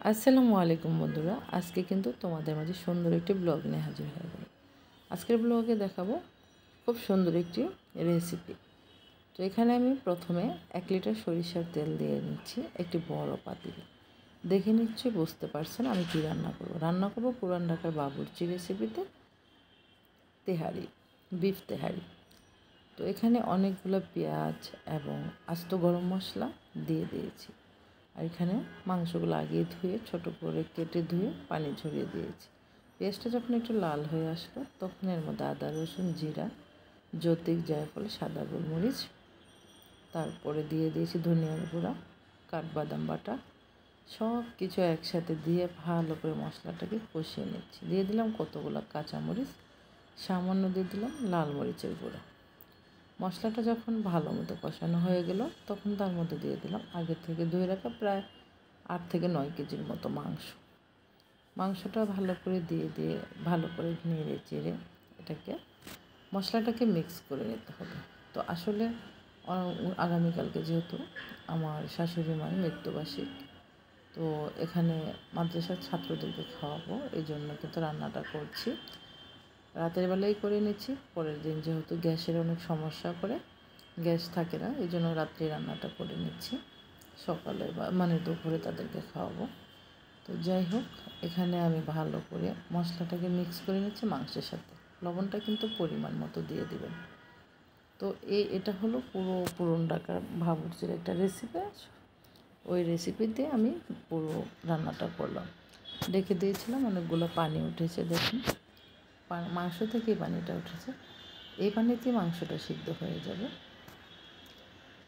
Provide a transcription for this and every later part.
আসসালামু আলাইকুম বন্ধুরা, আজকে কিন্তু তোমাদের মাঝে সুন্দর একটি ব্লগ নিয়ে হাজির হয়ে গেল। আজকের ব্লগে দেখাবো খুব সুন্দর একটি রেসিপি। তো এখানে আমি প্রথমে 1 লিটার সরিষার তেল দিয়ে নিচ্ছি একটি বড় পাতিলে। দেখে নিচ্ছি, বুঝতে পারছেন আমি কী রান্না করব পুরান ঢাকার বাবুর্চি রেসিপিতে তেহারি, বিফ তেহারি। তো এখানে অনেকগুলো পেঁয়াজ এবং আস্ত গরম মশলা দিয়ে দিয়েছি। আর এখানে মাংসগুলো আগে ধুয়ে ছোট করে কেটে ধুয়ে পানি ঝরিয়ে দিয়েছি। পেঁয়াজটা যখন একটু লাল হয়ে আসলো তখন এর মধ্যে আদা রসুন জিরা জৈত্রিক জায়ফল সাদা গোলমরিচ, তারপরে দিয়ে দিয়েছি ধনিয়ার গুঁড়া কাঠবাদাম বাটা, সব কিছু একসাথে দিয়ে ভালো করে মশলাটাকে কষিয়ে নিচ্ছি। দিয়ে দিলাম কতগুলো কাঁচামরিচ, সামান্য দিয়ে দিলাম লাল মরিচের গুঁড়া। মশলাটা যখন ভালো মতো কষানো হয়ে গেল তখন তার মধ্যে দিয়ে দিলাম আগে থেকে ধুয়ে রাখা প্রায় 8 থেকে 9 কেজির মতো মাংসটা ভালো করে দিয়ে ভালো করে নেড়ে চেড়ে এটাকে মশলাটাকে মিক্স করে নিতে হবে। তো আসলে আগামীকালকে যেহেতু আমার শাশুড়ি মায়ের মৃত্যুবার্ষিক, তো এখানে মাদ্রাসার ছাত্রদেরকে খাওয়াবো, এই জন্য কিন্তু রান্নাটা করছি। রাতের বেলায় করে নিচ্ছি, পরের দিন যেহেতু গ্যাসের অনেক সমস্যা করে, গ্যাস থাকে না, এই জন্য রাত্রে রান্নাটা করে নিচ্ছি, সকালে দুপুরে তাদেরকে খাওয়াবো। তো যাই হোক, এখানে আমি ভালো করে মশলাটাকে মিক্স করে নিচ্ছি মাংসের সাথে। লবণটা কিন্তু পরিমাণ মতো দিয়ে দিবেন। তো এটা হলো পুরন ঢাকার বাবুর্চির একটা রেসিপি। ওই রেসিপিতে আমি পুরো রান্নাটা করলাম। রেখে দিয়েছিলাম, অনেকগুলো পানি উঠেছে, দেখুন মাংস থেকেই পানিটা উঠেছে। এই পানিতেই মাংসটা সিদ্ধ হয়ে যাবে।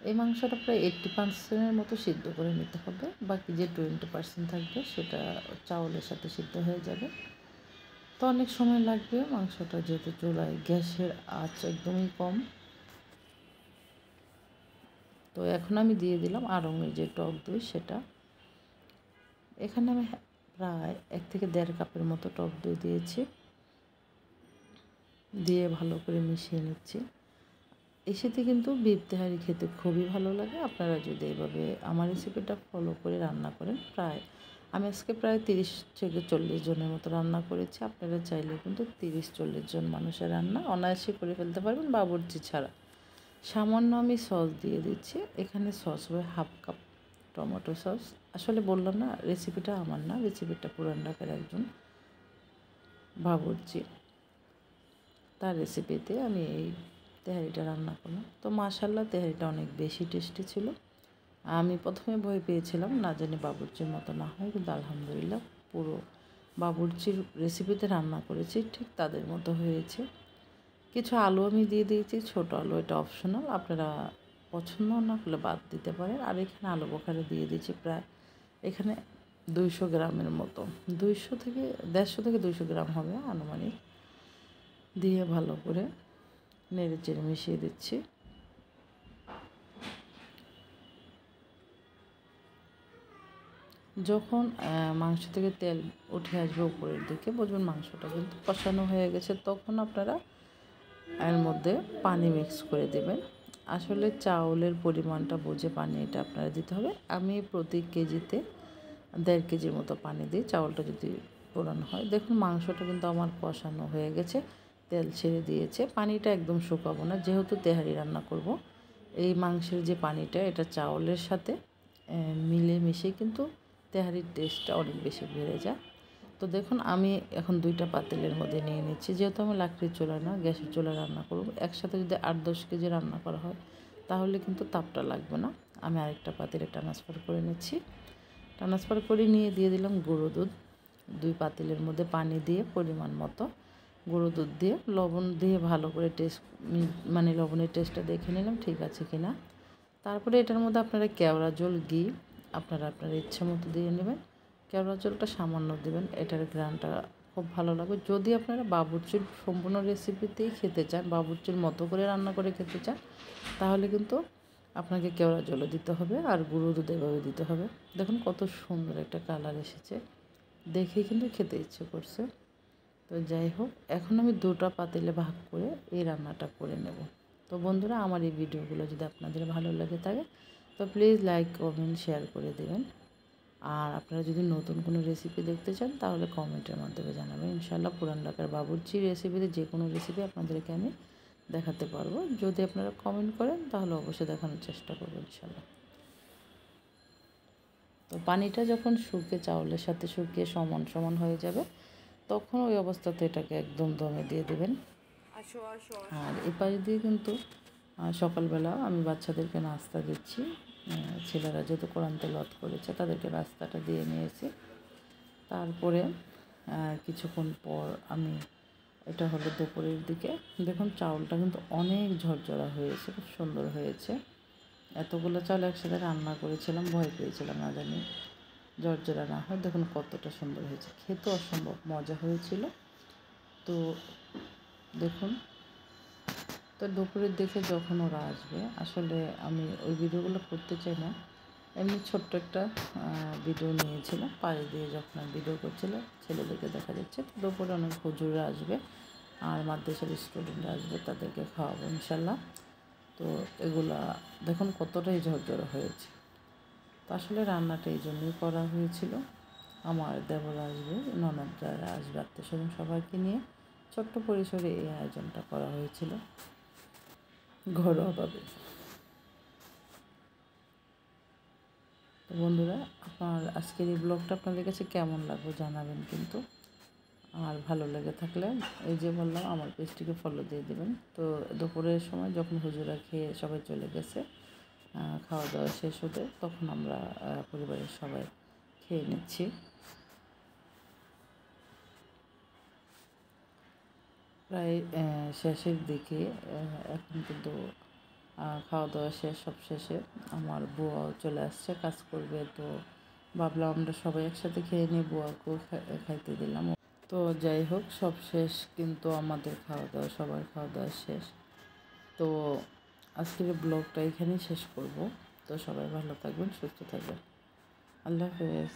এই মাংসটা প্রায় 80% মতো সিদ্ধ করে নিতে হবে, বাকি যে 20% থাকবে সেটা চাউলের সাথে সিদ্ধ হয়ে যাবে। তো অনেক সময় লাগবে, মাংসটা যেহেতু চুলায় গ্যাসের আঁচ একদমই কম। তো এখন আমি দিয়ে দিলাম আড়ঙের যে টক দই সেটা। এখানে আমি প্রায় 1 থেকে 1.5 কাপের মতো টক দই দিয়েছি, দিয়ে ভালো করে মিশিয়ে নিচ্ছি। এর সাথে কিন্তু বিফ তেহারি খেতে খুবই ভালো লাগে। আপনারা যদি এভাবে আমার রেসিপিটা ফলো করে রান্না করেন, আমি আজকে প্রায় 30 থেকে 40 জনের মতো রান্না করেছি। আপনারা চাইলে কিন্তু 30-40 জন মানুষের রান্না অনায়াসে করে ফেলতে পারবেন বাবুর্চি ছাড়া। সামান্য আমি সস দিয়ে দিচ্ছি। এখানে সস হবে 1/2 কাপ টমেটো সস। আসলে বললাম না, রেসিপিটা আমার না, রেসিপিটা পুরান ঢাকার একজন বাবুর্চি, তার রেসিপিতে আমি এই তেহারিটা রান্না করলাম। তো মাশাআল্লাহ, তেহারিটা অনেক বেশি টেস্টি ছিল। আমি প্রথমে ভয় পেয়েছিলাম না জানি বাবুর্চির মতো না হয়, কিন্তু আলহামদুলিল্লাহ পুরো বাবুর্চির রেসিপিতে রান্না করেছি ঠিক তাদের মতো হয়েছে। কিছু আলু আমি দিয়ে দিয়েছি, ছোট আলু, এটা অপশনাল, আপনারা পছন্দ না করলে বাদ দিতে পারেন। আর এখানে আলু বোখারা দিয়ে দিয়েছি প্রায় এখানে 200 গ্রামের মতো, 150 থেকে 200 গ্রাম হবে আনুমানিক। দিয়ে ভালো করে নেড়ে চেড়ে মিশিয়ে দিচ্ছি। যখন মাংস থেকে তেল উঠে আসবে উপরের দিকে, বুঝবেন মাংসটা কিন্তু কষানো হয়ে গেছে। তখন আপনারা এর মধ্যে পানি মিক্স করে দেবেন। আসলে চাউলের পরিমাণটা বুঝে পানি এটা আপনারা দিতে হবে। আমি প্রতি কেজিতে 1.5 কেজির মতো পানি দিই, চাউলটা যদি পুরানো হয়। দেখুন মাংসটা কিন্তু আমার কষানো হয়ে গেছে, তেল ছেড়ে দিয়েছে। পানিটা একদম শুকাবো না, যেহেতু তেহারি রান্না করব। এই মাংসের যে পানিটা, এটা চাউলের সাথে মিশে কিন্তু তেহারির টেস্টটা অনেক বেশি বেড়ে যায়। তো দেখুন আমি এখন 2টা পাতিলের মধ্যে নিয়ে নিচ্ছি, যেহেতু আমি লাকড়ির চুলা না গ্যাসের চুলায় রান্না করব। একসাথে যদি 8-10 কেজি রান্না করা হয় তাহলে কিন্তু তাপটা লাগবে না। আমি আরেকটা পাতিলে ট্রান্সফার করে নিচ্ছি। ট্রান্সফার করে নিয়ে দিয়ে দিলাম গুঁড়ো দুধ। 2 পাতিলের মধ্যে পানি দিয়ে পরিমাণ মতো গুঁড়ো দুধ দিয়ে লবণ দিয়ে ভালো করে লবণের টেস্টটা দেখে নিলাম ঠিক আছে কি না। তারপরে এটার মধ্যে আপনারা কেওড়া জল, ঘি আপনারা আপনার ইচ্ছে মতো দিয়ে নেবেন। কেওড়া জলটা সামান্য দেবেন, এটার ঘ্রাণটা খুব ভালো লাগবে। যদি আপনারা বাবুর্চির সম্পূর্ণ রেসিপিতেই খেতে চান, বাবুর্চির মতো করে রান্না করে খেতে চান, তাহলে কিন্তু আপনাকে কেওড়া জলও দিতে হবে আর গুঁড়ো দুধ এভাবে দিতে হবে। দেখুন কত সুন্দর একটা কালার এসেছে, দেখেই কিন্তু খেতে ইচ্ছে করছে। তো যাই হোক, এখন আমি 2টা পাতিলে ভাগ করে এই রান্নাটা করে নেব। তো বন্ধুরা, আমার এই ভিডিওগুলো যদি আপনাদের ভালো লেগে থাকে তো প্লিজ লাইক, কমেন্ট, শেয়ার করে দেবেন। আর আপনারা যদি নতুন কোনো রেসিপি দেখতে চান তাহলে কমেন্টের মাধ্যমে জানাবেন। ইনশাআল্লাহ পুরান ঢাকার বাবুর্চি রেসিপিতে যে কোনো রেসিপি আপনাদেরকে আমি দেখাতে পারবো। যদি আপনারা কমেন্ট করেন তাহলে অবশ্যই দেখানোর চেষ্টা করবো ইনশাআল্লাহ। তো পানিটা যখন চাউলের সাথে শুকিয়ে সমান সমান হয়ে যাবে, তখন ওই অবস্থাতে এটাকে একদম দমে দিয়ে দেবেন। আর এ পাশ দিয়ে কিন্তু সকালবেলা আমি বাচ্চাদেরকে নাস্তা দিচ্ছি। ছেলেরা যেহেতু কোরআন তেলাওয়াত করেছে তাদেরকে নাস্তাটা দিয়ে নিয়েছি। তারপরে কিছুক্ষণ পর আমি, এটা হলো দুপুরের দিকে, দেখুন চাউলটা কিন্তু অনেক ঝরঝরা হয়েছে, খুব সুন্দর হয়েছে। এতগুলো চাউল একসাথে রান্না করেছিলাম, ভয় পেয়েছিলাম না জানি ঝরঝরা না হয়। দেখুন কতটা সুন্দর হয়েছে, খেতে অসম্ভব মজা হয়েছিল। তো দেখুন, তো দুপুরের দিকে যখন ওরা আসবে, আসলে আমি ওই ভিডিওগুলো করতে চাই না, এমনি ছোট্ট একটা ভিডিও নিয়েছিলাম পাড়ে দিয়ে যখন আমি ভিডিও করছিলাম, ছেলেদেরকে দেখা যাচ্ছে। তো দুপুরে অনেক হুজুররা আসবে আর মাদ্রাসার স্টুডেন্টরা আসবে, তাদেরকে খাওয়াবো ইনশাল্লাহ। তো এগুলা দেখুন কতটাই ঝরঝরে হয়েছে। তো আসলে রান্নাটা এই জন্যই করা হয়েছিল, আমার দেবর আসবে, ননদরা আসবে, আত্মীয়স্বজন সবাইকে নিয়ে ছোট্ট পরিসরে এই আয়োজনটা করা হয়েছিল ঘরোয়াভাবে। তো বন্ধুরা, আপনার আজকের এই ব্লগটা আপনাদের কাছে কেমন লাগবে জানাবেন কিন্তু। আর ভালো লেগে থাকলে এই যে বললাম আমার পেজটিকে ফলো দিয়ে দেবেন। তো দুপুরের সময় যখন হুজুরা খেয়ে সবাই চলে গেছে, খাওয়া দাওয়া শেষ হতে, তখন আমরা পরিবারের সবাই খেয়ে নিচ্ছি। প্রায় শেষের দিকে, এখন কিন্তু খাওয়া দাওয়া শেষ, সব শেষে আমার বুয়াও চলে আসছে কাজ করবে। তো ভাবলাম আমরা সবাই একসাথে খেয়ে নিই, বুয়াকেও খাইতে দিলাম। তো যাই হোক, সব শেষ কিন্তু আমাদের খাওয়া দাওয়া, সবার খাওয়া দাওয়া শেষ। তো আজকের ব্লগটা এখানেই শেষ করব। তো সবাই ভালো থাকবেন, সুস্থ থাকবেন। আল্লাহ হাফেজ।